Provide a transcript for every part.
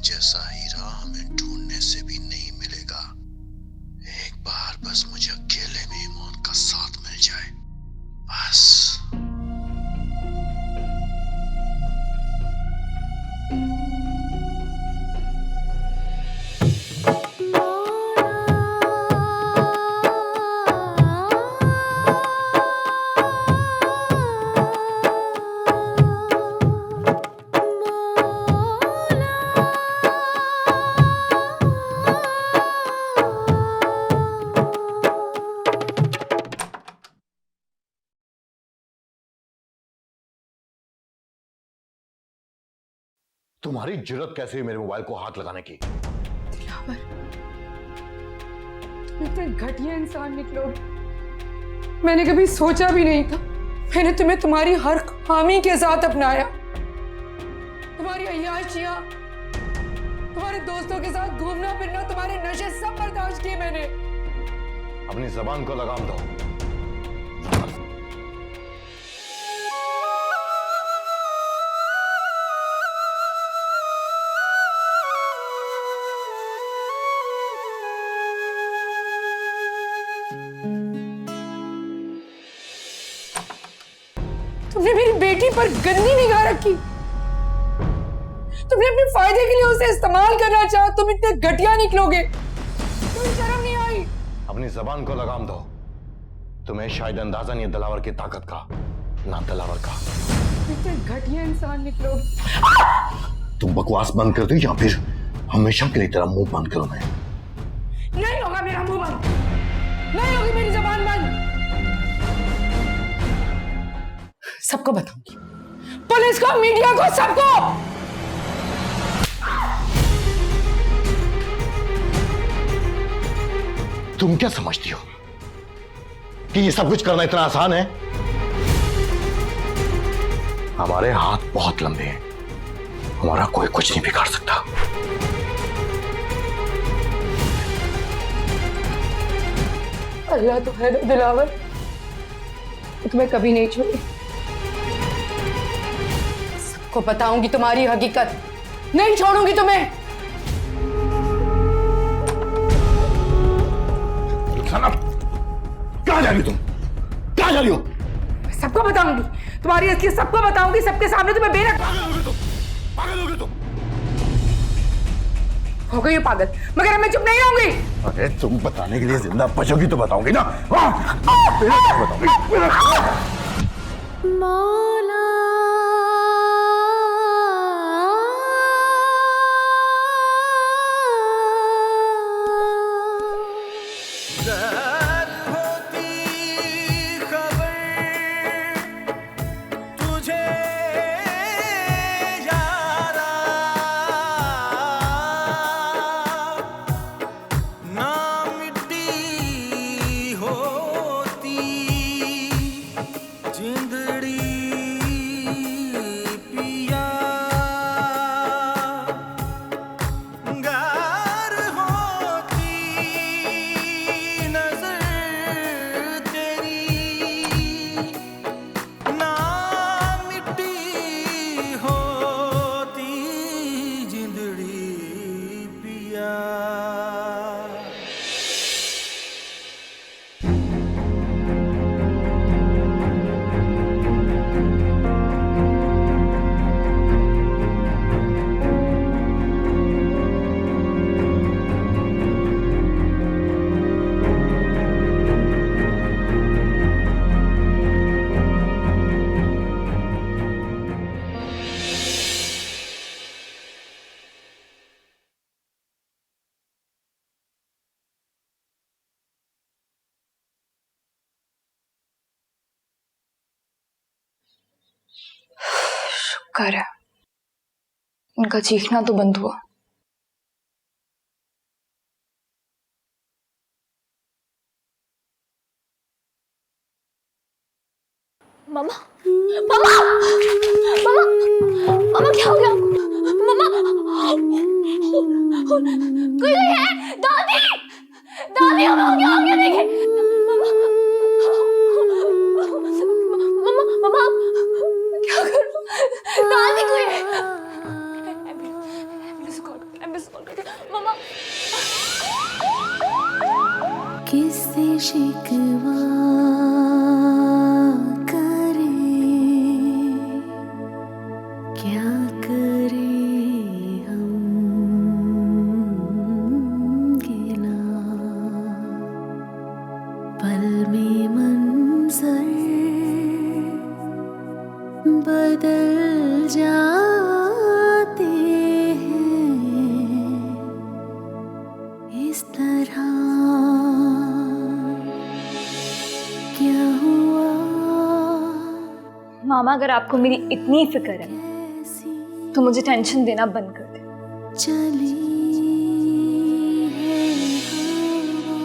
जैसा हीरा हमें ढूंढने से भी नहीं मिलेगा। एक बार बस मुझे अकेले में इमोन का साथ मिल जाए, बस। तुम्हारी जुर्रत कैसे हुई मेरे मोबाइल को हाथ लगाने की? दिलावर, तुम इतने घटिया इंसान निकलोगे मैंने कभी सोचा भी नहीं था। मैंने तुम्हें तुम्हारी हर खामी के साथ अपनाया। तुम्हारी अय्याशियां, तुम्हारे दोस्तों के साथ घूमना फिरना, तुम्हारे नशे सब बर्दाश्त किए मैंने। अपनी जबान को लगाम दो। तुमने मेरी बेटी पर गंदी निगाह रखी। तुमने अपने फायदे के लिए उसे इस्तेमाल करना चाहा। तुम इतने घटिया निकलोगे, तुम्हें शर्म नहीं आई? अपनी जबान को लगाम दो। तुम्हें शायद अंदाजा नहीं है दिलावर की ताकत का, ना दिलावर का। इतने घटिया इंसान निकलोगे। तुम बकवास बंद कर दो या फिर हमेशा के लिए तेरा मुंह बंद करो। मैं नहीं होगा मेरा मुंह बंद, नहीं होगी मेरी जबान बंद। सबको बताऊंगी, पुलिस को, मीडिया को, सबको। तुम क्या समझती हो कि ये सब कुछ करना इतना आसान है? हमारे हाथ बहुत लंबे हैं, हमारा कोई कुछ नहीं बिगाड़ सकता। अल्लाह तो है ना दिलावर, तुम्हें कभी नहीं छोड़ी। सबको बताऊंगी तुम्हारी हकीकत, नहीं छोड़ूंगी तुम्हें। कहां जा रही हो तुम? कहां जा रही हो? सबको बताऊंगी तुम्हारी असलियत, सबको बताऊंगी, सबके सामने तुम्हें बेरहम। पागल हो गए तुम। हो गई हो पागल, मगर मैं चुप नहीं रहूंगी। अरे तुम बताने के लिए जिंदा बचोगी तो बताओगी ना। मौला शुक्र है इनका चीखना तो बंद हुआ। मामा मामा मामा मामा क्या हो गया? मामा कोई है? दादी दादी मामा क्या हो गया? देखे मामा मामा मामा क्या करूं? दादी कोई है? एम्बुलेंस कॉल किससे शिकवा करे, क्या करे हम गिला। पल में मंजर बदल जाते हैं इस तरह। क्या हुआ मामा, अगर आपको मेरी इतनी फिक्र है तो मुझे टेंशन देना बंद कर दे। चली है हवा,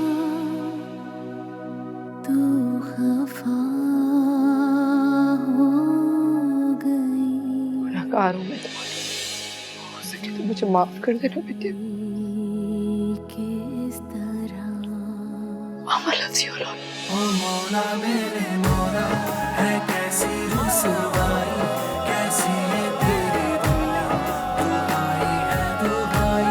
तू खफा हो गई। गुनहगार हूं मैं तुम्हारी, हो सके तो मुझे माफ कर देना बेटे। किस तरह मामा loves you a lot. ओ मौला मेरे मौला, है कैसी रुसवाई, कैसी है तेरी दुनिया, दुहाई है दुहाई।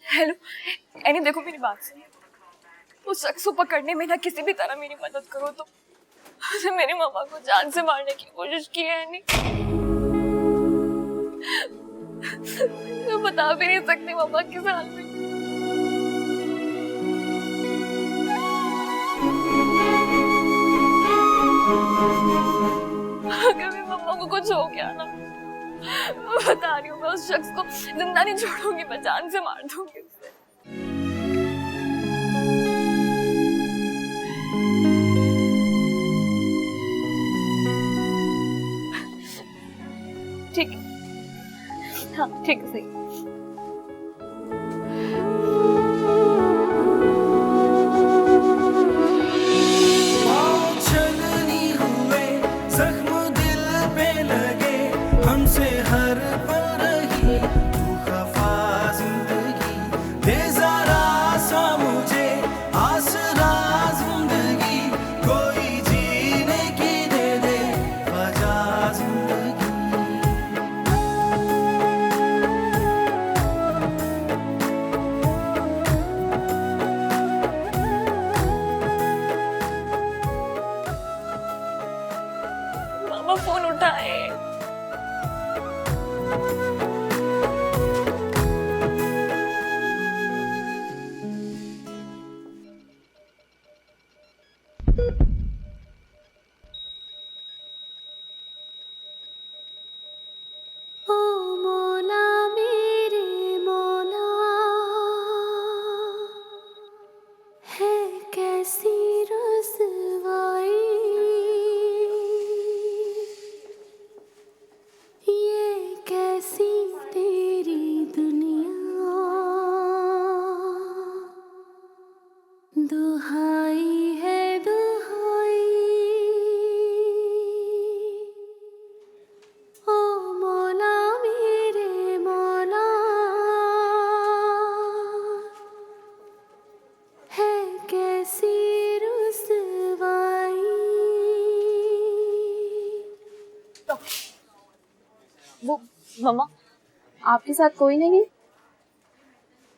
हेलो एनी, देखो मेरी बात सुनो। उस शख्स को पकड़ने में ना किसी भी तरह मेरी मदद करो। तो उसने मेरे मामा को जान से मारने की कोशिश की है एनी। मैं बता भी नहीं सकती मामा किस हाल में। अगर मेरे मामा को कुछ हो गया ना, मैं बता रही हूँ, मैं उस शख्स को जिंदा नहीं छोड़ूंगी, मैं जान से मार दूंगी उसे। ठीक है, हाँ ठीक है, सही। छलनी हुए जख्म दिल पे लगे, हमसे हर पल रही तू खफा जिंदगी। दे जरा सा मुझे आसरा जिंदगी, कोई जीने की दे दे वजह जिंदगी। मामा फोन उठाए। ओ मौला मेरे मौला, है कैसी रुसवाई, ये कैसी तेरी दुनिया, दुहाई है दुहाई। ओ मौला मेरे मौला, है कैसी रुसवाई। वो मामा आपके साथ कोई नहीं?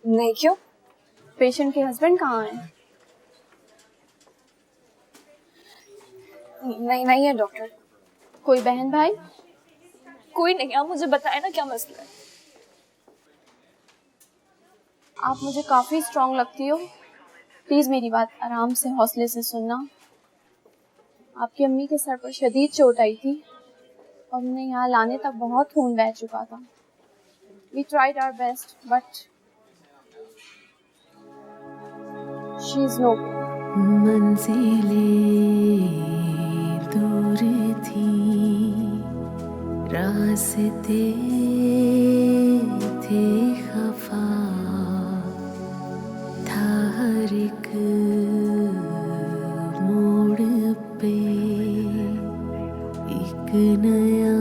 नहीं, क्यों? पेशेंट के हस्बैंड कहाँ हैं? नहीं नहीं है डॉक्टर। कोई बहन भाई? कोई नहीं। आप मुझे बताए ना क्या मसला है। आप मुझे काफी स्ट्रांग लगती हो, प्लीज मेरी बात आराम से हौसले से सुनना। आपकी अम्मी के सर पर शदीद चोट आई थी और उन्हें यहाँ लाने तक बहुत खून बह चुका था। We tried our best, but she is no good. मंजिलें दूर थी, रास्ते थे खफा, था हर एक मोड़ पे एक नया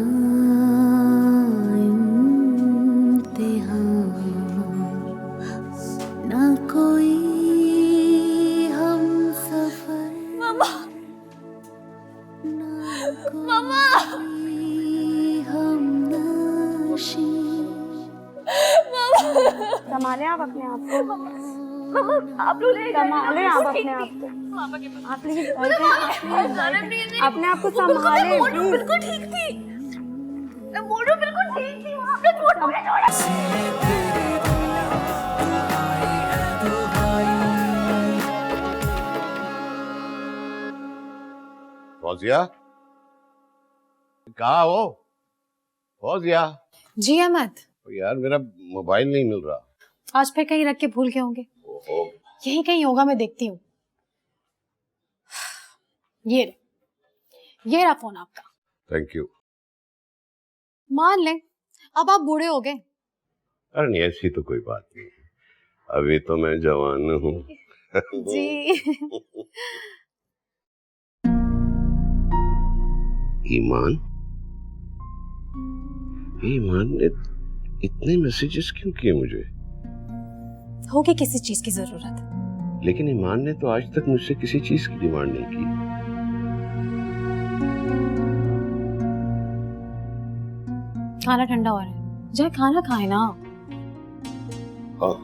संभाले आप अपने आप को, मम्मा आप लोग ले संभाले आप अपने आप को। मामा के पास आप प्लीज अपने आप को बिल्कुल संभाले मोटू प्लीज। बिल्कुल ठीक थी, मोटू बिल्कुल ठीक थी, वहाँ पे मोटू ने छोड़ा। फौजिया, कहाँ हो फौजिया? जी अहमद, यार मेरा मोबाइल नहीं मिल रहा। आज फिर कहीं रख के भूल गए होंगे। ओहो, यहीं कहीं होगा, मैं देखती हूँ। ये रहा फोन आपका। Thank you. मान लें अब आप बूढ़े हो गए। अरे नहीं, ऐसी तो कोई बात नहीं, अभी तो मैं जवान हूँ। जी ईमान ने इतने मैसेजेस क्यों किए मुझे? होगी किसी चीज की जरूरत। लेकिन ईमान ने तो आज तक मुझसे किसी चीज की डिमांड नहीं की। खाना ठंडा हो रहा है, जाए खाना खाए ना। हाँ।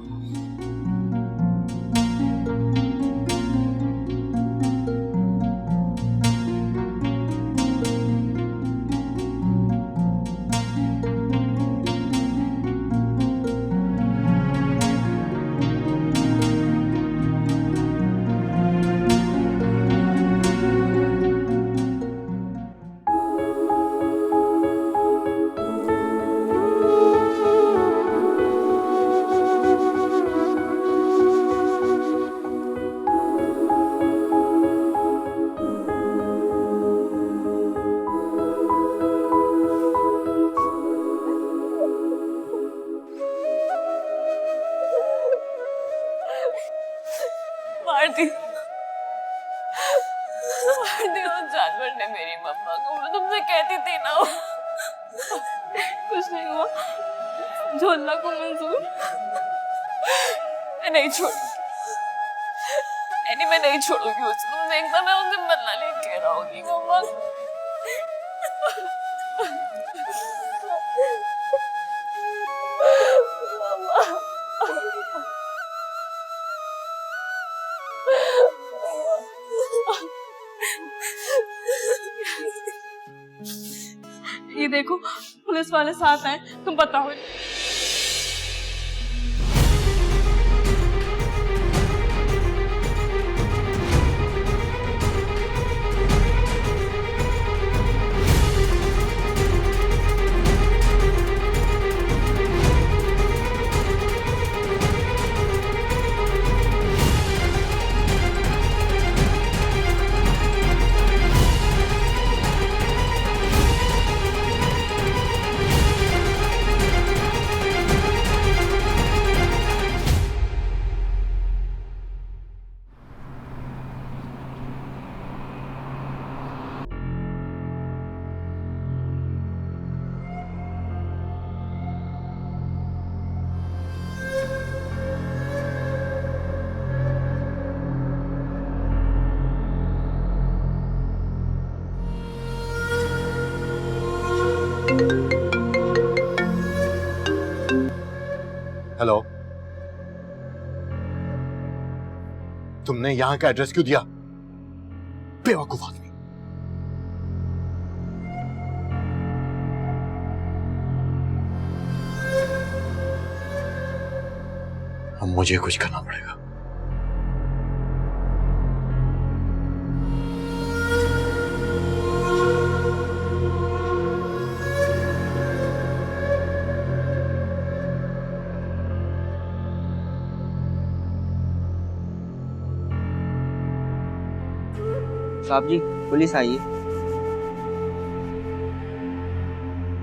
मार दी उस जानवर ने मेरी मम्मा को। मैं तुमसे कहती थी ना, कुछ नहीं हुआ, जो अल्लाह को मंजूर। मैं नहीं छोड़ूंगी, मैं नहीं छोड़ूंगी उसको। तुम देखना, मैं उनसे बदला लेके रहूंगी मम्मा। ये देखो पुलिस वाले साथ आए, तुम बताओ। हेलो, तुमने यहां का एड्रेस क्यों दिया? बेवकूफ आदमी। अब मुझे कुछ करना पड़ेगा। साहब जी, पुलिस आई है।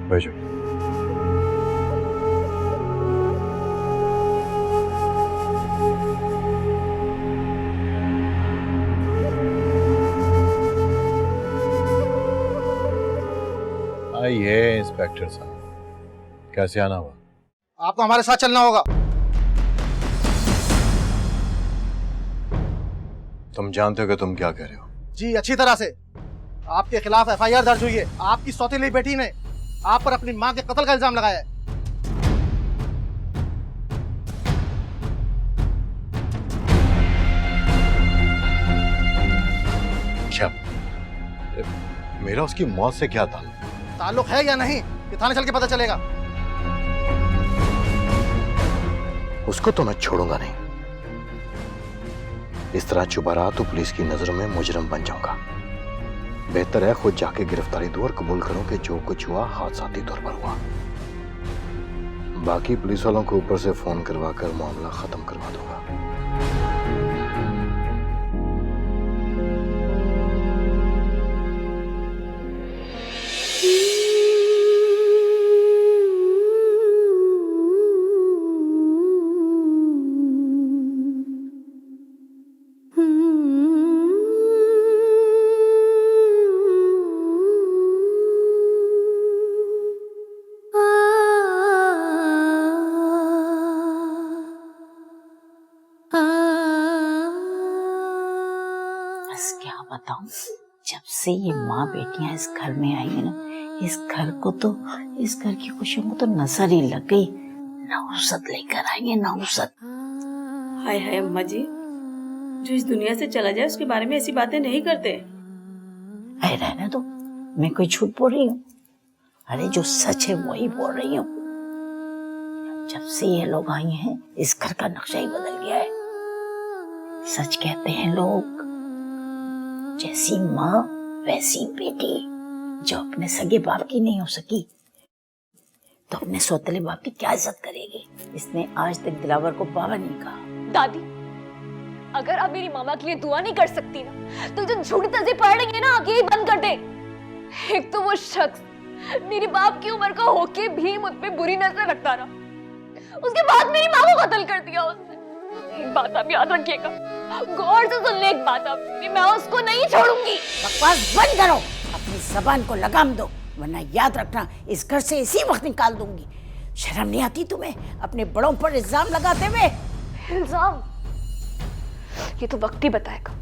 भेजो। आइए इंस्पेक्टर साहब, कैसे आना हुआ? आपको हमारे साथ चलना होगा। तुम जानते हो कि तुम क्या कह रहे हो? जी अच्छी तरह से। आपके खिलाफ एफआईआर दर्ज हुई है। आपकी सौतेली बेटी ने आप पर अपनी मां के कत्ल का इल्जाम लगाया है। मेरा उसकी मौत से क्या ताल्लुक? ताल्लुक है या नहीं ये थाने चल के पता चलेगा। उसको तो मैं छोड़ूंगा नहीं। इस तरह चुपा रहा तो पुलिस की नजरों में मुजरिम बन जाऊंगा। बेहतर है खुद जाके गिरफ्तारी दूं और कबूल करूं कि जो कुछ हुआ हादसाती तौर पर हुआ। बाकी पुलिस वालों को ऊपर से फोन करवा कर मामला खत्म करवा दूंगा। बस क्या बताऊं, जब से ये माँ बेटियां इस घर में आई है ना, इस घर की खुशियों को तो नजर ही लग गई। नौसत लेकर आई है, नौसत। हाय हाय अम्मा जी, जो इस दुनिया से चला जाए उसके बारे में ऐसी बातें नहीं करते। अरे रहने दो, मैं कोई झूठ बोल रही हूँ? अरे जो सच है वही बोल रही हूँ। जब से ये लोग आई हैं इस घर का नक्शा ही बदल गया है। सच कहते हैं लोग, जैसी माँ वैसी बेटी। जो अपने सगे बाप की नहीं हो सकी तो अपने सौतेले बाप की क्या इज्जत करेगी। इसने आज तक दिलावर को बाबा नहीं कहा। दादी, अगर आप मेरी मामा के लिए दुआ नहीं कर सकती ना, तो जो झूठी तस्वीर पढ़ रही है ना, आप यही बंद कर दे। एक तो वो शख्स मेरी बाप की उम्र का होके भी मुझ पे बुरी नजर रखता रहा, उसके बाद मेरी माँ को कत्ल कर दिया उसने। एक बात आप याद रखिएगा, गौर से सुन ले एक बात आप, मैं उसको नहीं छोड़ूंगी। बकवास बंद करो, अपनी जबान को लगाम दो, वरना याद रखना इस घर से इसी वक्त निकाल दूंगी। शर्म नहीं आती तुम्हें अपने बड़ों पर इल्जाम लगाते हुए? इल्जाम? ये तो वक्त ही बताएगा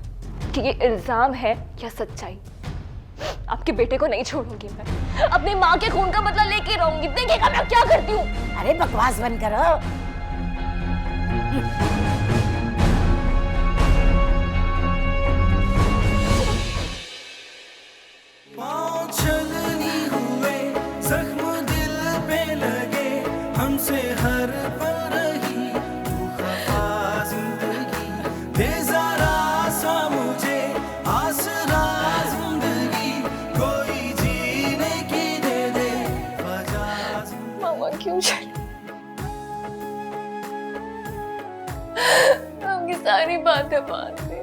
कि ये इल्जाम है या सच्चाई। आपके बेटे को नहीं छोड़ूंगी मैं, अपनी माँ के खून का बदला लेके रहूंगी। देखिएगा मैं क्या करती हूँ। अरे बकवास बंद करो। पाँव छलनी हुए, जख्म दिल पे लगे, हमसे हर पल रही तू खफा जिंदगी। दे जरा सा मुझे आसरा जिंदगी, कोई जीने की दे दे वजह। मामा क्यों चली? आपकी सारी बातें मान ली,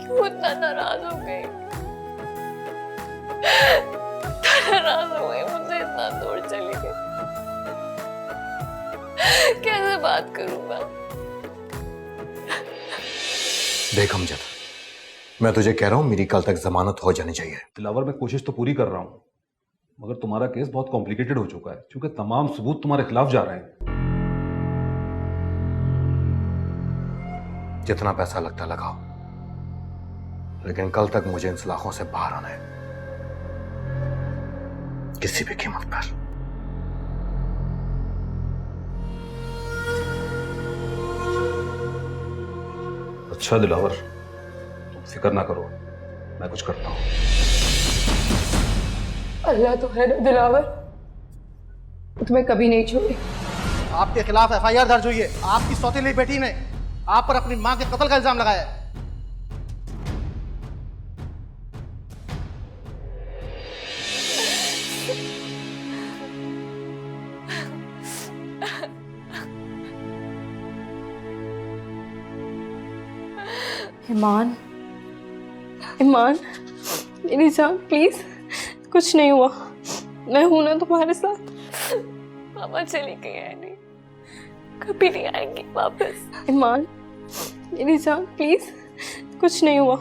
क्यों इतना नाराज हो गई? नाराज हो गई, मुझसे इतना दूर चली गई। कैसे बात करूं मैं? देख अमजद, मैं तुझे कह रहा हूं मेरी कल तक जमानत हो जानी चाहिए। दिलावर, मैं कोशिश तो पूरी कर रहा हूं, मगर तुम्हारा केस बहुत कॉम्प्लिकेटेड हो चुका है, क्योंकि तमाम सबूत तुम्हारे खिलाफ जा रहे हैं। जितना पैसा लगता लगाओ, लेकिन कल तक मुझे इन सलाखों से बाहर आना है, किसी भी कीमत पर। अच्छा दिलावर, तुम फिक्र ना करो, मैं कुछ करता हूं। अल्लाह तो है ना दिलावर, तुम्हें कभी नहीं छोड़े। आपके खिलाफ एफआईआर दर्ज हुई है। आपकी सौतेली बेटी ने आप पर अपनी मां के कत्ल का इल्जाम लगाया है। ईमान, ईमान, मेरी जान प्लीज, कुछ नहीं हुआ, मैं हूं ना तुम्हारे साथ। मामा चली गई है, नहीं कभी नहीं आएंगी वापस। ईमान, मेरी जान प्लीज, कुछ नहीं हुआ,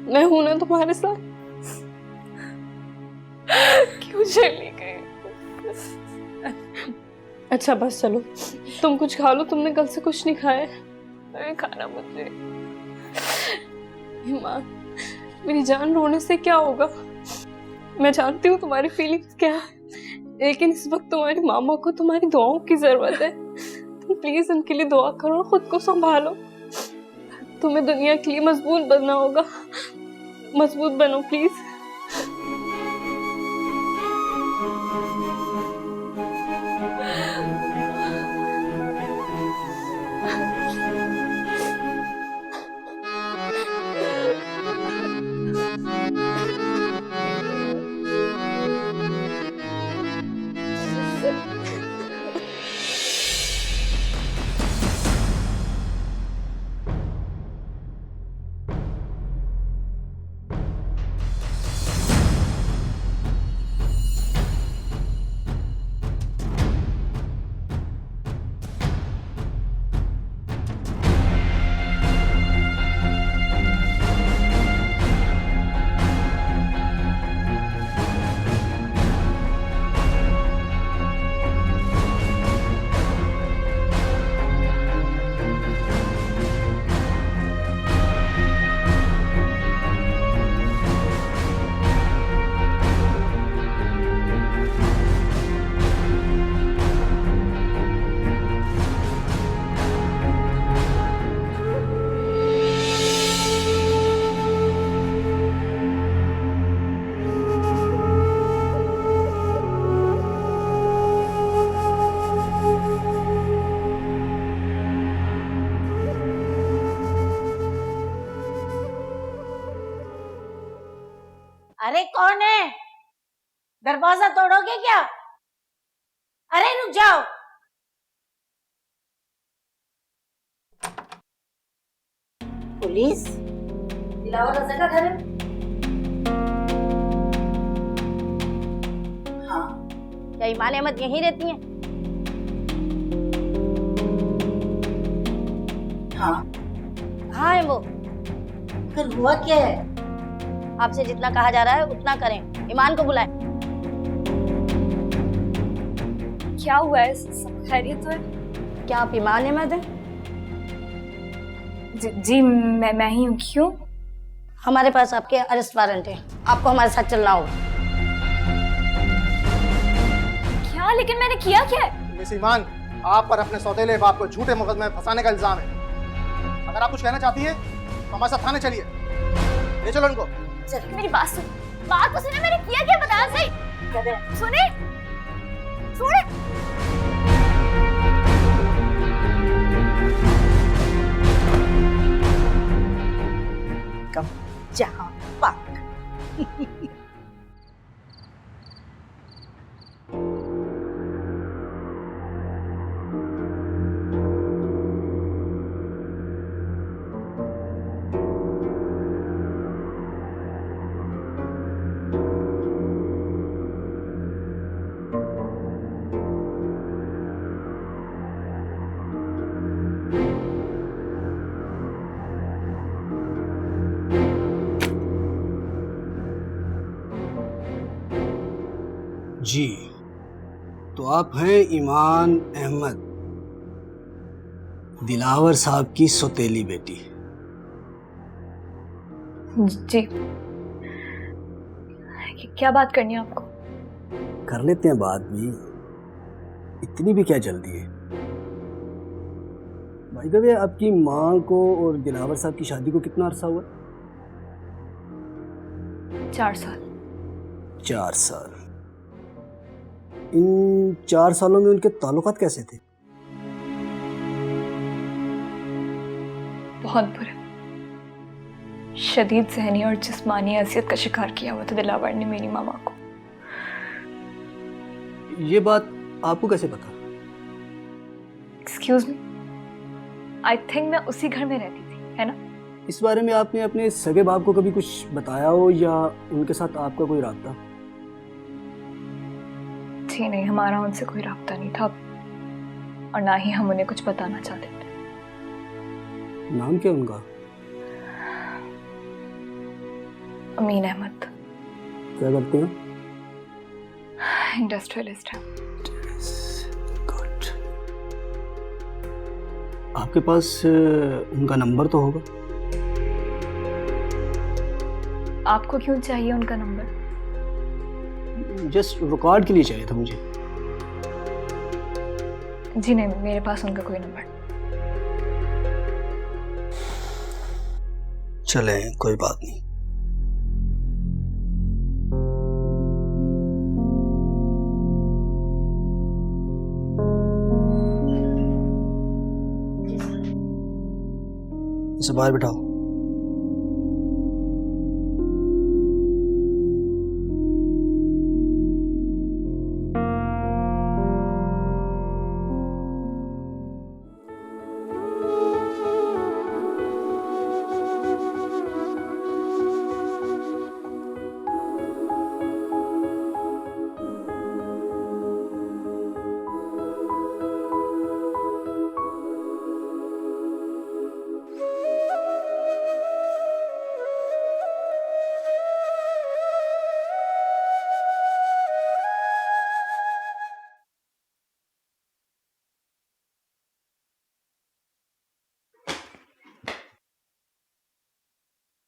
मैं हूं ना तुम्हारे साथ। क्यों चली गई? अच्छा बस चलो, तुम कुछ खा लो, तुमने कल से कुछ नहीं खाया है। नहीं खाना मुझे। ईमान, मेरी जान, रोने से क्या होगा? मैं जानती हूँ तुम्हारी फीलिंग्स क्या है, लेकिन इस वक्त तुम्हारी मामा को तुम्हारी दुआओं की जरूरत है। तुम प्लीज उनके लिए दुआ करो, खुद को संभालो। तुम्हें दुनिया के लिए मजबूत बनना होगा, मजबूत बनो प्लीज। से। अरे कौन है? दरवाजा तोड़ोगे क्या? अरे रुक जाओ। पुलिस? दिलावर रजा का घर है? हाँ। क्या ईमान अहमद यहीं रहती हैं? हाँ। कहाँ है वो? फिर हुआ क्या है? आपसे जितना कहा जा रहा है उतना करें। ईमान को बुलाएं। क्या हुआ है? सब खैरियत तो है? क्या आप ईमान अहमद हैं? जी मैं ही हूँ। क्यों? हमारे पास आपके अरेस्ट वारंट है, आपको हमारे साथ चलना होगा। क्या? लेकिन मैंने किया क्या है? मिस ईमान, आप पर अपने सौतेले बाप को झूठे मुकदमे में फंसाने का इल्जाम है। अगर आप कुछ कहना चाहती हैं तो हमारे साथ थाने चलिए। ले चलो उनको। मेरी बात सुन, बात तो सुने। मैंने किया क्या? बताया सही। सुने सुने। कम जहां पाक। जी, तो आप हैं ईमान अहमद, दिलावर साहब की सौतेली बेटी। जी। क्या बात करनी है आपको? कर लेते हैं बात भी, इतनी भी क्या जल्दी है? भाई दबे, आपकी माँ को और दिलावर साहब की शादी को कितना अरसा हुआ? 4 साल। 4 साल। इन 4 सालों में उनके ताल्लुकात कैसे थे? बहुत बुरे। शदीद ज़हनी और जिस्मानी अज़ियत का शिकार किया हुआ था दिलावर ने मेरी मामा को। ये बात आपको कैसे पता? एक्सक्यूज मी, आई थिंक मैं उसी घर में रहती थी, है ना? इस बारे में आपने अपने सगे बाप को कभी कुछ बताया हो या उनके साथ आपका कोई राब्ता? जी नहीं, हमारा उनसे कोई राब्ता नहीं था और ना ही हम उन्हें कुछ बताना चाहते थे। नाम क्या उनका? अमीन अहमद। क्या करते हैं? इंडस्ट्रियलिस्ट है। गुड। आपके पास उनका नंबर तो होगा? आपको क्यों चाहिए उनका नंबर? जस्ट रिकॉर्ड के लिए चाहिए था मुझे। जी नहीं, मेरे पास उनका कोई नंबर। चले, कोई बात नहीं। इसे बाहर बिठाओ।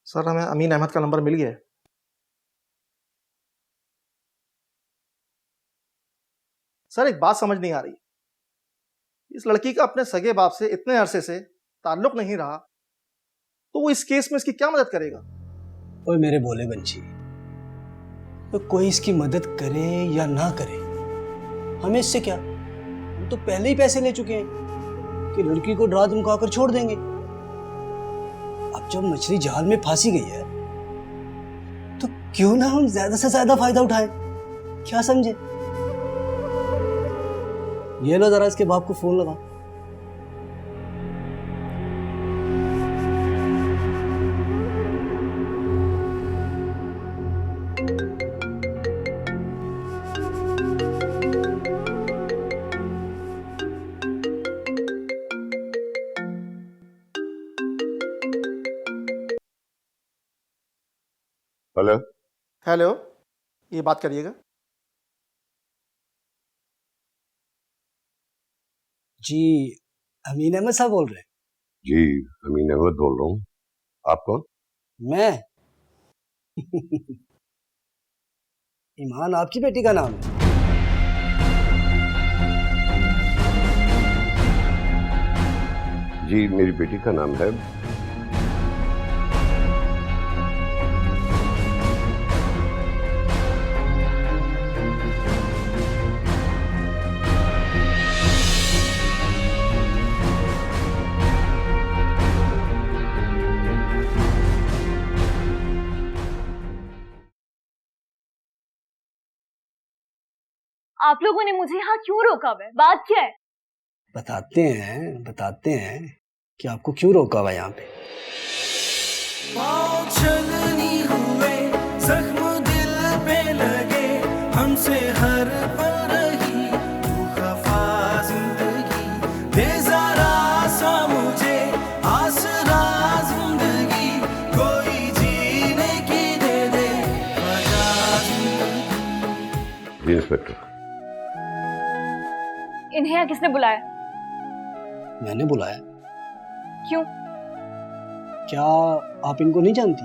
सर हमें अमीन अहमद का नंबर मिल गया है। सर एक बात समझ नहीं आ रही, इस लड़की का अपने सगे बाप से इतने अरसे से ताल्लुक नहीं रहा, तो वो इस केस में इसकी क्या मदद करेगा? ओए मेरे बोले बंची, तो कोई इसकी मदद करे या ना करे, हमें इससे क्या? हम तो पहले ही पैसे ले चुके हैं कि लड़की को डरा धमका कर छोड़ देंगे। अब जब मछली जाल में फांसी गई है तो क्यों ना हम ज्यादा से ज्यादा फायदा उठाएं, क्या समझे? ये लो जरा इसके बाप को फोन लगा। हेलो हेलो, ये बात करिएगा। जी अमीन अहमद साहब बोल रहे हैं? जी अमीन अहमद बोल रहा हूँ। आप कौन? मैं ईमान आपकी बेटी का नाम है? जी मेरी बेटी का नाम है। आप लोगों ने मुझे यहाँ क्यों रोका हुआ है? बात क्या है? बताते हैं कि आपको क्यों रोका हुआ यहाँ पे। पाँव छलनी हुए, जख्म दिल पे लगे, हमसे हर पल रही तू खफा जिंदगी, दे जरा सा मुझे आसरा जिंदगी, कोई जीने की दे दे वजह जिंदगी। जी इंस्पेक्टर। इन्हें यहाँ किसने बुलाया? मैंने बुलाया। क्यों? क्या आप इनको नहीं जानती?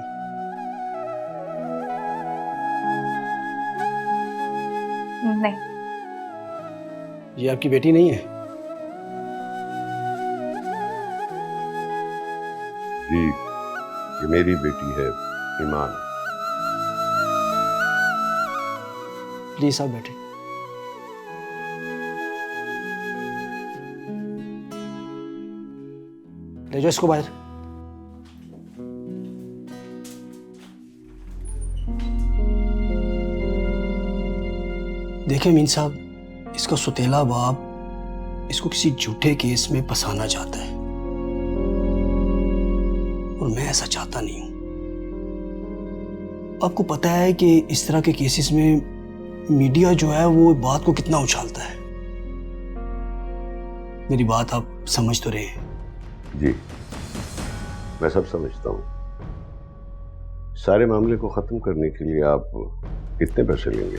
नहीं। ये आपकी बेटी नहीं है? जी ये मेरी बेटी है ईमान। प्लीज आप बैठे। ले जाओ इसको बाहर। देखिए मीन साहब, इसका सुतेला बाप इसको किसी झूठे केस में फंसाना चाहता है और मैं ऐसा चाहता नहीं हूं। आपको पता है कि इस तरह के केसेस में मीडिया जो है वो बात को कितना उछालता है। मेरी बात आप समझ तो रहे हैं? जी मैं सब समझता हूँ। सारे मामले को खत्म करने के लिए आप कितने पैसे लेंगे?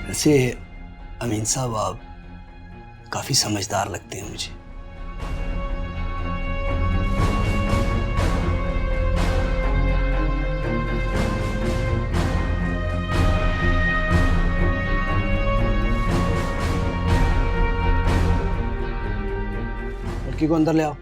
वैसे अमीन साहब आप काफी समझदार लगते हैं मुझे। लड़की को अंदर ले आओ।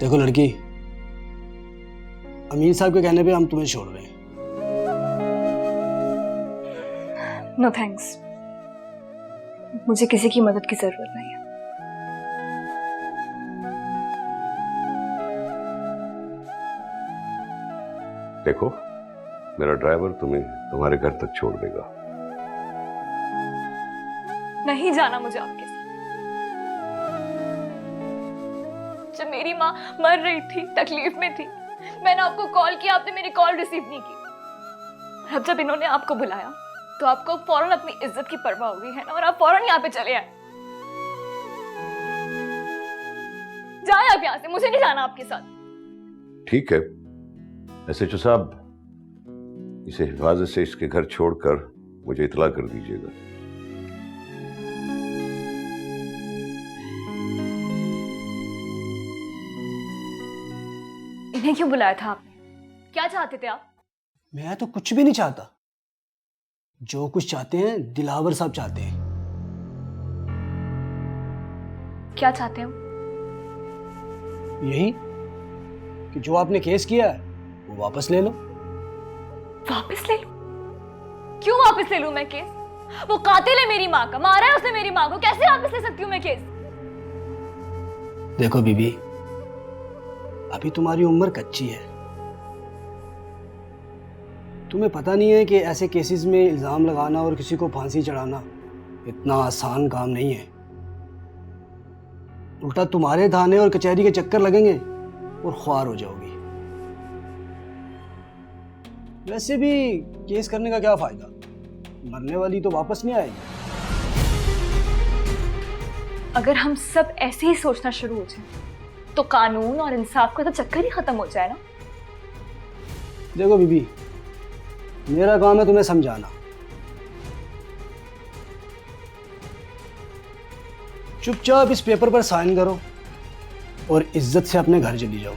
देखो लड़की, अमीन साहब के कहने पे हम तुम्हें छोड़ रहे हैं। नो थैंक्स, मुझे किसी की मदद की जरूरत नहीं है। देखो, मेरा ड्राइवर तुम्हें तुम्हारे घर तक छोड़ देगा। नहीं जाना मुझे आपके साथ। जब मेरी माँ मर रही थी, तकलीफ में थी, मैंने आपको कॉल किया, आपने मेरी कॉल रिसीव नहीं की। और अब जब इन्होंने आपको बुलाया तो आपको फौरन अपनी इज्जत की परवाह हो गई है ना, और आप फौरन यहाँ पे चले आए। जाए आप यहाँ से, मुझे नहीं जाना आपके साथ। ठीक है, एसएचओ साहब, इसे हिफाजत से इसके घर छोड़कर मुझे इतला कर दीजिएगा। इन्हें क्यों बुलाया था आपने? क्या चाहते थे आप? मैं तो कुछ भी नहीं चाहता। जो कुछ चाहते हैं दिलावर साहब चाहते हैं। क्या चाहते हो? यही कि जो आपने केस किया है वो वापस ले लो। वापस ले लूं? क्यों वापस ले लूं मैं केस? वो कातिल है मेरी माँ का, मारा है उसने मेरी माँ को, कैसे वापस ले सकती हूँ मैं केस? देखो बीबी, अभी तुम्हारी उम्र कच्ची है। तुम्हें पता नहीं है कि ऐसे केसेस में इल्जाम लगाना और किसी को फांसी चढ़ाना इतना आसान काम नहीं है। उल्टा तुम्हारे थाने और कचहरी के चक्कर लगेंगे और ख्वार हो जाओगी। वैसे भी केस करने का क्या फायदा, मरने वाली तो वापस नहीं आएगी। अगर हम सब ऐसे ही सोचना शुरू हो जाए तो कानून और इंसाफ का तो चक्कर ही खत्म हो जाए ना। देखो बीबी, मेरा काम है तुम्हें समझाना। चुपचाप इस पेपर पर साइन करो और इज्जत से अपने घर चली जाओ,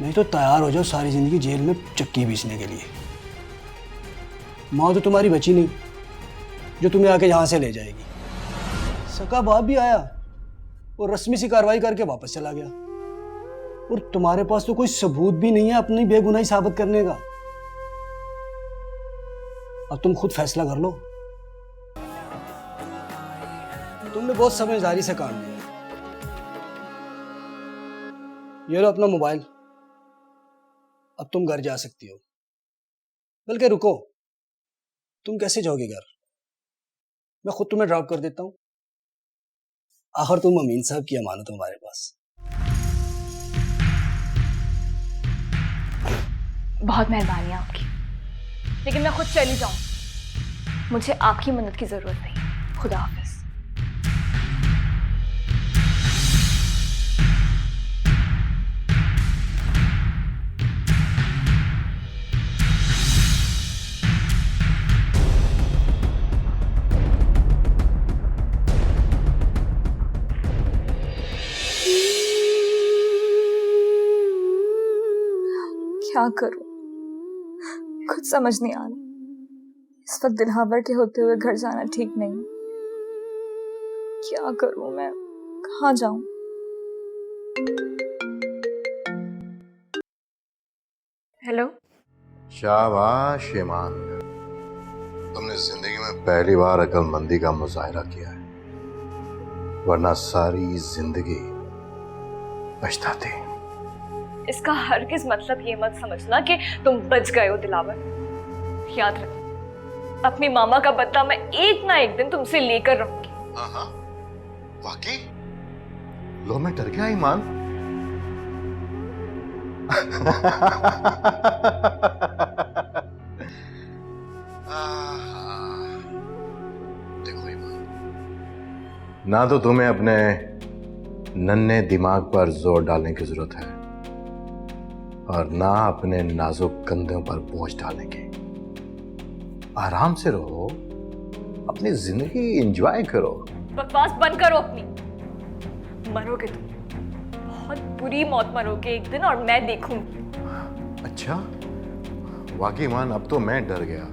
नहीं तो तैयार हो जाओ सारी जिंदगी जेल में चक्की पीसने के लिए। माँ तो तुम्हारी बची नहीं जो तुम्हें आके यहाँ से ले जाएगी। सका बाप भी आया और रस्मी सी कार्रवाई करके वापस चला गया, और तुम्हारे पास तो कोई सबूत भी नहीं है अपनी बेगुनाही साबित करने का। अब तुम खुद फैसला कर लो। तुमने बहुत समझदारी से काम लिया। ये लो अपना मोबाइल, अब तुम घर जा सकती हो। बल्कि रुको, तुम कैसे जाओगे घर? मैं खुद तुम्हें ड्रॉप कर देता हूं। आखिर तुम अमीन साहब की अमानत हो हमारे पास। बहुत मेहरबानी आपकी, लेकिन मैं खुद चली जाऊं। मुझे आपकी मदद की जरूरत नहीं। खुदा हाफिज। क्या करूं, कुछ समझ नहीं आ रहा। इस वक्त दिलहावर के होते हुए घर जाना ठीक नहीं। क्या करूं मैं, कहाँ जाऊं? हेलो। शाबाश ईमान, तुमने जिंदगी में पहली बार अक्लमंदी का मुजाहिरा किया है, वरना सारी जिंदगी पछताती। इसका हरगिज मतलब ये मत समझना कि तुम बच गए हो दिलावर। याद रखो, अपनी मामा का बदला मैं एक ना एक दिन तुमसे लेकर रहूंगी। हाँ, वाकई? लो, मैं डर गया ईमान। देखो ईमान, ना तो तुम्हें अपने नन्हे दिमाग पर जोर डालने की जरूरत है और ना अपने नाजुक कंधों पर बोझ डालने की। आराम से रहो, अपनी जिंदगी एंजॉय करो। बकवास बंद करो अपनी। मरोगे तुम, बहुत बुरी मौत मरोगे एक दिन, और मैं देखूंगी। अच्छा, वाकई मान, अब तो मैं डर गया।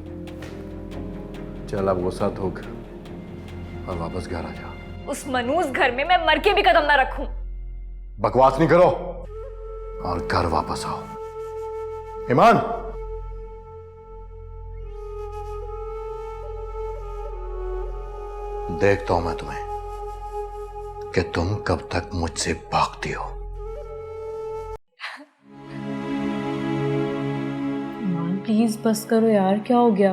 चल अब गुस्सा थूक और वापस घर आ जा। उस मनूस घर में मैं मर के भी कदम ना रखूं। बकवास नहीं करो और घर वापस आओ। ईमान, देखता हूं मैं तुम्हें कि तुम कब तक मुझसे भागती हो। प्लीज बस करो यार, क्या हो गया?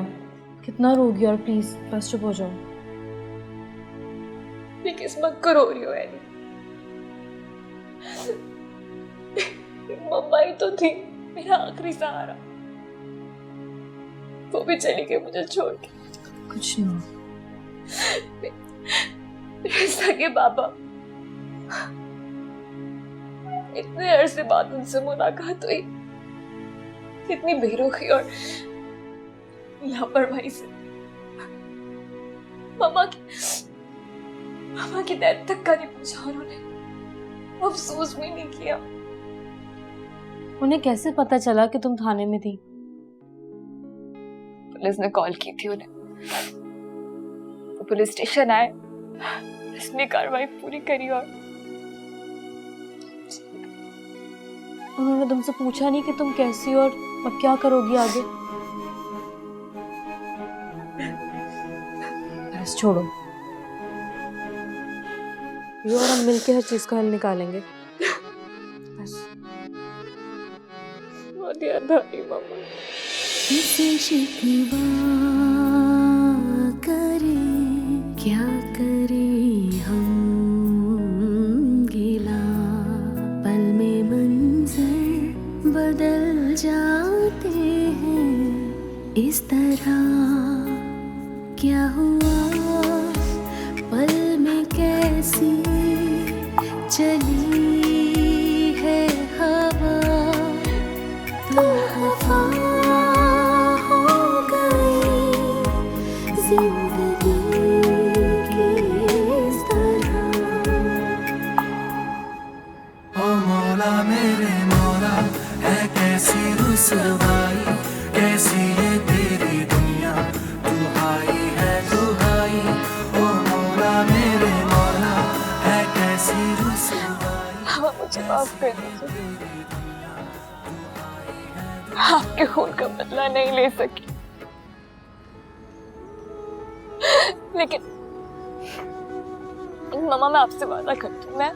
कितना रोगी, और प्लीज बस चुप हो जाओ। मैं किस्मत को रो रही हूँ एनी। मम्मा ही तो थी मेरा आखिरी सहारा, वो भी चली गई मुझे छोड़ के। कुछ नहीं हुआ। मेरे सगे बाबा, इतने अरसे बाद उनसे मुलाकात हुई, इतनी बेरुखी और लापरवाही से मम्मा की डेथ तक का नहीं पूछा, उन्होंने अफसोस भी नहीं किया। उन्हें कैसे पता चला कि तुम थाने में थी? पुलिस ने कॉल की थी उन्हें, वो पुलिस स्टेशन आए, इसने कार्रवाई पूरी करी और उन्होंने तुमसे पूछा नहीं कि तुम कैसी हो और अब क्या करोगी आगे? बस छोड़ो, ये और हम मिलके हर चीज का हल निकालेंगे। बस बहुत याद आ रही मम्मा। किसे शिकवा करें, क्या करें हम गिला, पल में मंजर बदल जाते हैं इस तरह। क्या हुआ पल में कैसी चली है हवा, तो खफा हो गई जिंदगी की इस तरह। ओ मौला मेरे मौला, है कैसी रुसवाई, कैसी ये तेरी दुनिया, दुहाई है दुहाई। ओ मौला मेरे मौला, है कैसी रुसवाई। हाँ, मुझे माफ कर दीजिए, आपके खून का बदला नहीं ले सकी, लेकिन मम्मा मैं आपसे वादा करती हूँ, मैं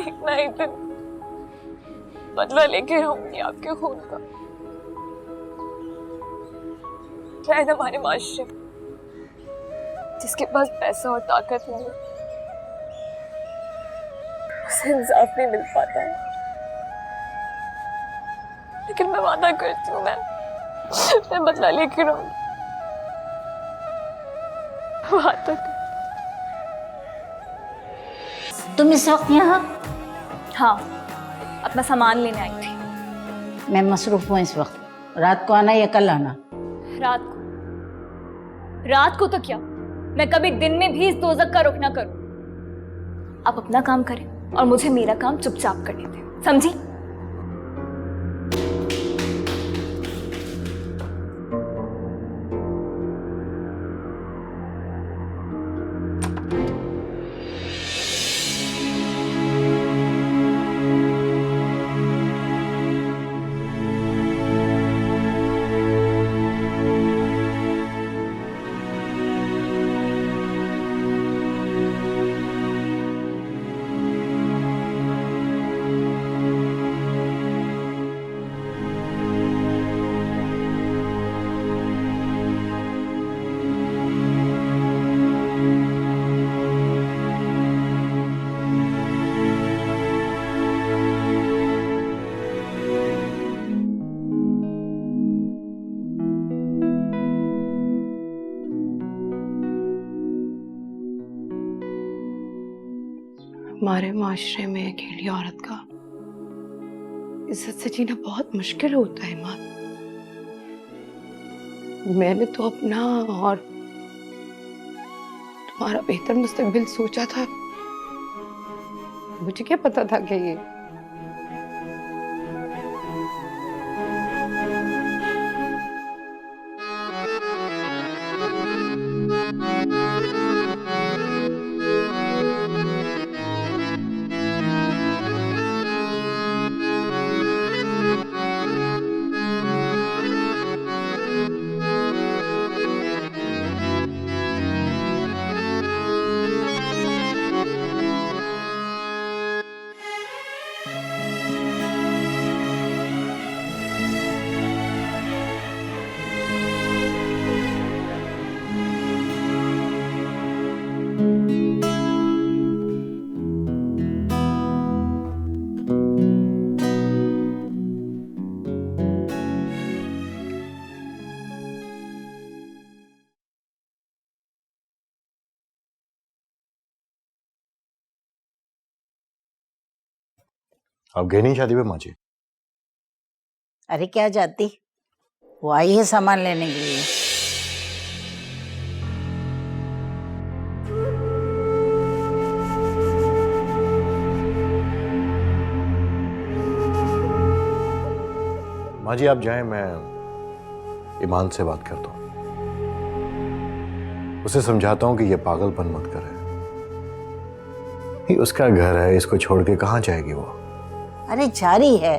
इतना ही दिन बदला लेके रहूंगी आपके खून का। शायद हमारे माशरे में जिसके पास पैसा और ताकत नहीं है, उसे इंसाफ नहीं मिल पाता है, लेकिन मैं वादा करती हूँ मैं बदला लेके रहूंगी। वादा कर। तुम इस वक्त यहाँ? हाँ, अपना सामान लेने आई थी। मैं मसरूफ हूँ इस वक्त, रात को आना या कल आना? रात को तो क्या, मैं कभी दिन में भी इस दोजख का रुख ना करूं। आप अपना काम करें और मुझे मेरा काम चुपचाप करने दें, समझी? हमारे माशरे में अकेली औरत का इज्जत से जीना बहुत मुश्किल होता है माँ। मैंने तो अपना और तुम्हारा बेहतर मुस्तकबिल सोचा था, मुझे क्या पता था कि ये आप गए नहीं शादी पे माँ जी? अरे क्या जाती, वो आई है सामान लेने के लिए। माँ जी आप जाएं, मैं ईमान से बात करता हूँ, उसे समझाता हूँ कि ये पागलपन मत करे। ये उसका घर है, इसको छोड़ के कहाँ जाएगी वो? अरे जा रही है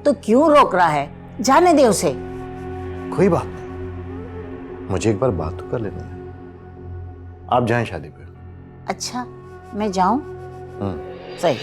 तो क्यों रोक रहा है, जाने दे उसे। कोई बात नहीं, मुझे एक बार बात तो कर लेनी है। आप जाएं शादी पे। अच्छा मैं जाऊं? सही।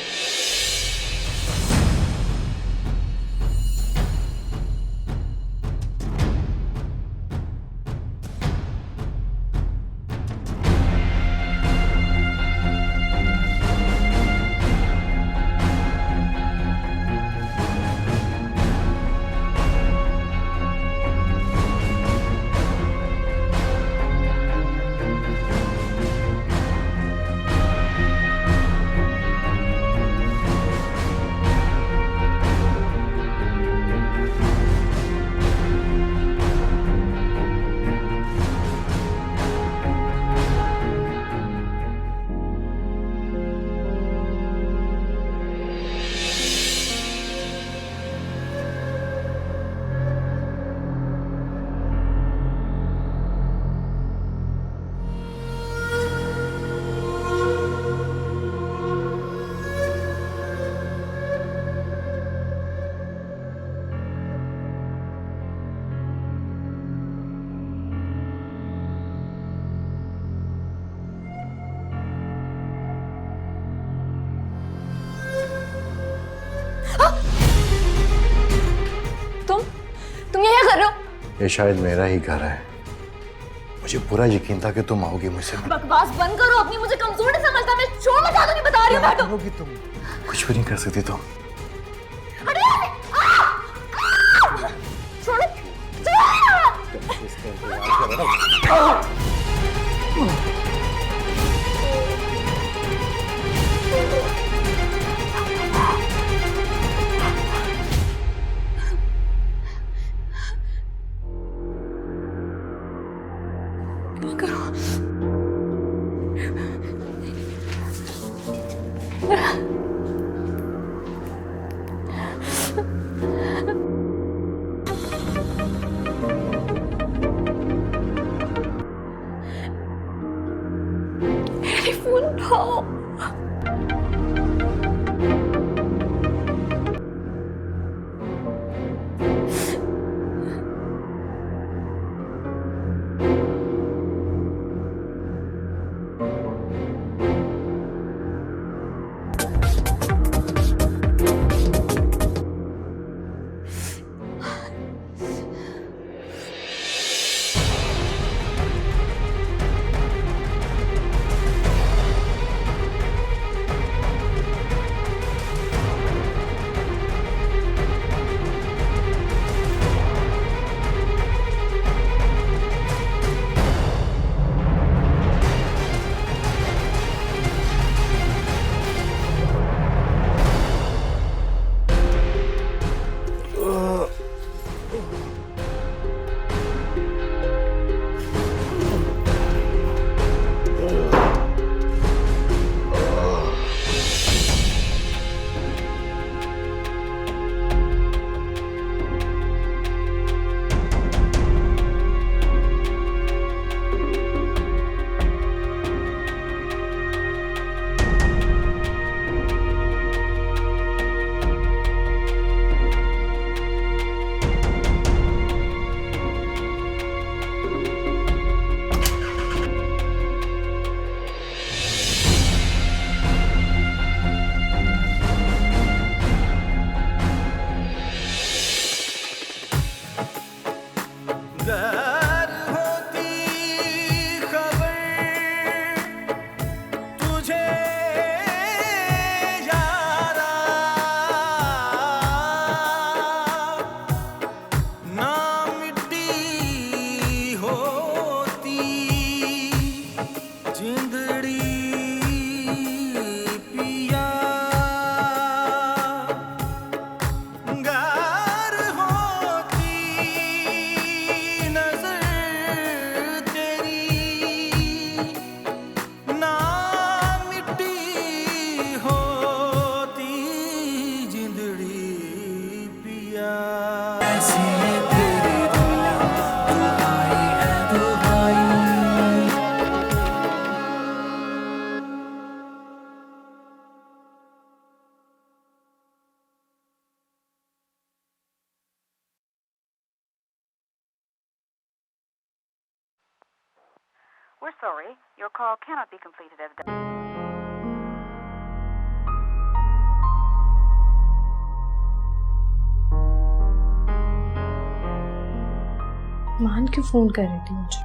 तुम ये क्या कर रहे हो? ये शायद मेरा ही घर है, मुझे पूरा यकीन था कि तुम आओगी मुझसे। बकवास बंद करो, अपनी मुझे कमजोर नहीं समझता। मैं छोड़ मत दूंगी, बता रही हूँ। बैठो। तुम कुछ भी नहीं कर सकती तुम। अरे छोड़ो। टेलीफोन उठाओ। We're sorry, your call cannot be completed as मान क्यों फोन कर रही थी मुझे?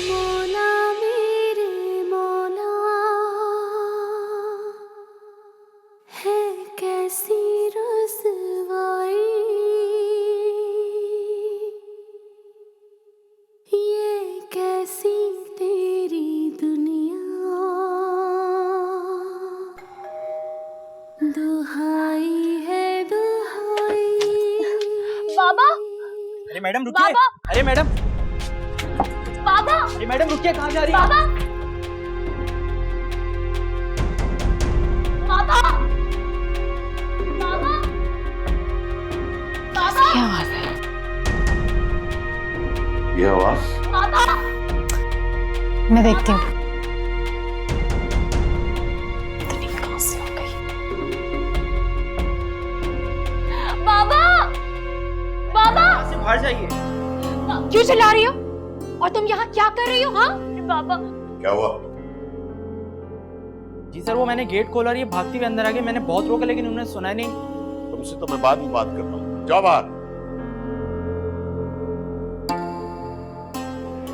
मौला मेरे मौला है कैसी रसवाई, ये कैसी तेरी दुनिया, दुहाई है दुहाई। बाबा, अरे मैडम रुकिए। बाबा! अरे मैडम, बाबा, अरे मैडम रुकिए, कहाँ जा रही हैं? बाबा, बाबा, बाबा, बाबा, क्या आवाज है? ये आवाज बाबा, मैं देखती हूँ। पता नहीं कहाँ से आ गई। बाबा, बाबा, यहाँ से बाहर जाइए। क्यों चिल्ला रही हो? और तुम यहाँ क्या कर रही हो? हाँ बाबा, क्या हुआ? जी सर, वो मैंने गेट खोला और ये भागती हुई अंदर आ गई। मैंने बहुत रोका लेकिन उन्होंने सुना नहीं। तुमसे तो मैं बाद में बात करता हूँ, जाओ बाहर।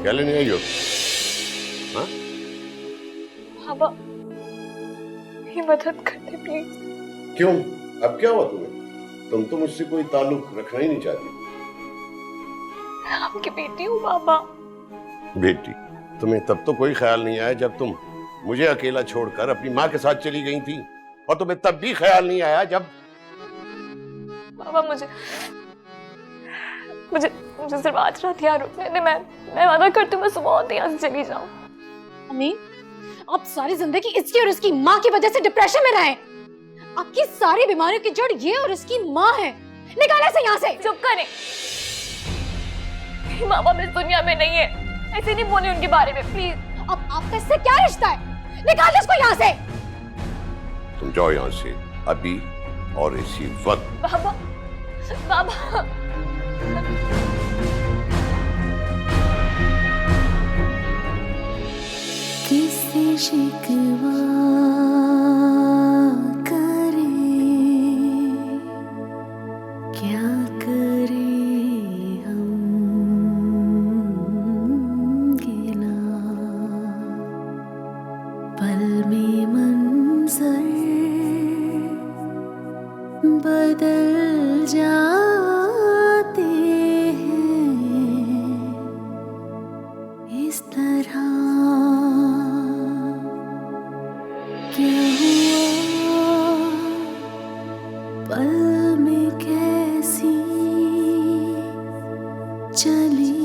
क्या लेने आई हो? हाँ? बाबा, मेरी मदद कर दे प्लीज। क्यों? अब क्या हुआ तुम्हें? तुम तो मुझसे कोई ताल्लुक रखना ही नहीं चाहती। मैं आपकी बेटी हूँ बाबा। बेटी? तुम्हें तब तो कोई ख्याल नहीं आया जब तुम मुझे अकेला छोड़कर अपनी माँ के साथ चली गई थी, और तुम्हें तब भी ख्याल नहीं आया जब बाबा मुझे मुझे मुझे सिर्फ आज रात यहाँ रुकने दे। मैं वादा करती हूँ मैं सुबह होते यहाँ से चली जाऊँ। अम्मी, आप सारी जिंदगी इसकी और इसकी माँ की वजह से डिप्रेशन में रहे। आपकी सारी बीमारियों की जड़ ये और इसकी माँ है। निकाले से यहाँ से। चुप करें, मेरी माँ बाप इस दुनिया में नहीं है। ऐसे नहीं बोले उनके बारे में प्लीज। अब आपका इससे क्या रिश्ता है? निकाल इसको यहाँ से। तुम जाओ यहाँ से अभी और इसी वक्त। बाबा, बाबा, किससे शिकवा करे, क्या करे हम गिला, पल में मंजर बदल जाते हैं इस तरह। क्या हुआ पल में कैसी चली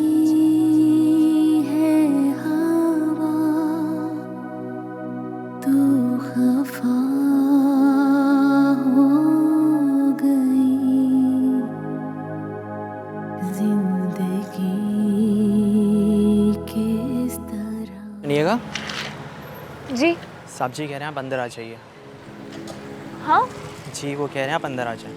है हवा, तू खफा हो गई जिंदगी किस तरह। सुनिएगा जी। साहब जी कह रहे हैं आप अंदर आ जाइए। हाँ जी, वो कह रहे हैं आप अंदर आ जाएं।